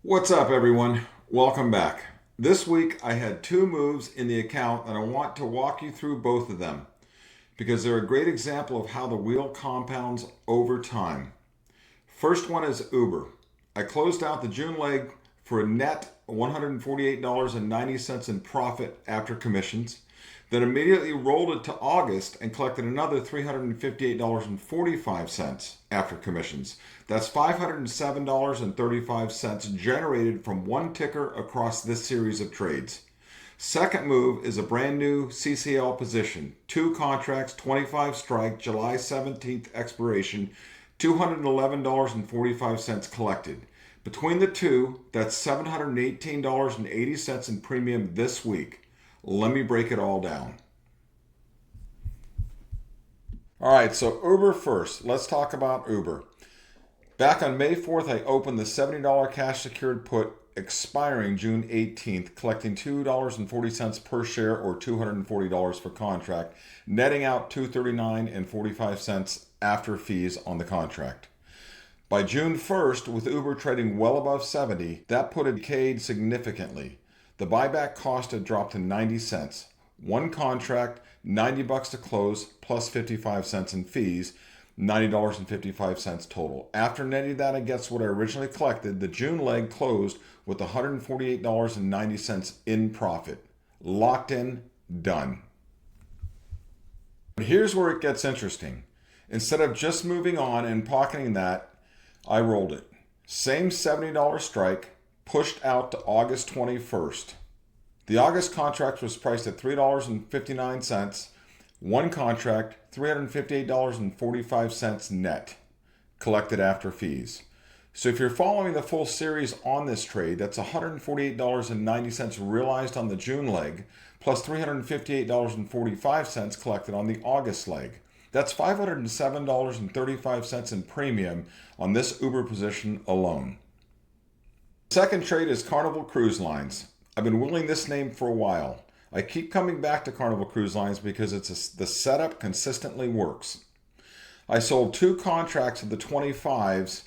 What's up, everyone? Welcome back. This week I had two moves in the account and I want to walk you through both of them because they're a great example of how the wheel compounds over time. First one is Uber. I closed out the June leg for a net $148.90 in profit after commissions, then immediately rolled it to August and collected another $358.45 after commissions. That's $507.35 generated from one ticker across this series of trades. Second move is a brand new CCL position. Two contracts, 25 strike, July 17th expiration, $211.45 collected. Between the two, that's $718.80 in premium this week. Let me break it all down. All right, so Uber first. Let's talk about Uber. Back on May 4th, I opened the $70 cash secured put expiring June 18th, collecting $2.40 per share or $240 per contract, netting out $239.45 after fees on the contract. By June 1st, with Uber trading well above 70, that put had decayed significantly. The buyback cost had dropped to 90 cents. One contract, $90 to close, plus 55 cents in fees, $90.55 total. After netting that against what I originally collected, the June leg closed with $148.90 in profit. Locked in, done. But here's where it gets interesting. Instead of just moving on and pocketing that, I rolled it. Same $70 strike, pushed out to August 21st. The August contract was priced at $3.59. One contract, $358.45 net, collected after fees. So if you're following the full series on this trade, that's $148.90 realized on the June leg, plus $358.45 collected on the August leg. That's $507.35 in premium on this Uber position alone. The second trade is Carnival Cruise Lines. I've been willing this name for a while. I keep coming back to Carnival Cruise Lines because the setup consistently works. I sold two contracts of the 25s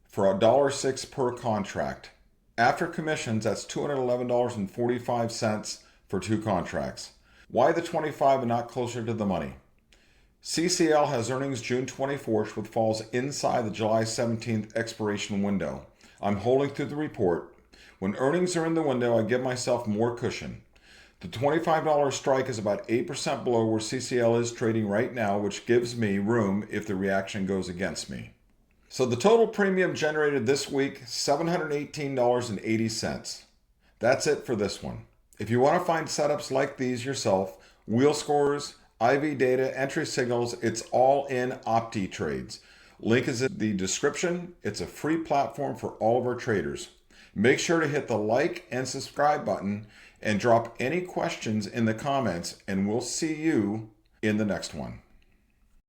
for $1.06 per contract. After commissions, that's $211.45 for two contracts. Why the 25 and not closer to the money? CCL has earnings June 24th, which falls inside the July 17th expiration window. I'm holding through the report. When earnings are in the window, I give myself more cushion. The $25 strike is about 8% below where CCL is trading right now, which gives me room if the reaction goes against me. So the total premium generated this week, $718.80. That's it for this one. If you want to find setups like these yourself, wheel scores, IV data, entry signals, it's all in Opti Trades. Link is in the description. It's a free platform for all of our traders. Make sure to hit the like and subscribe button and drop any questions in the comments, and we'll see you in the next one.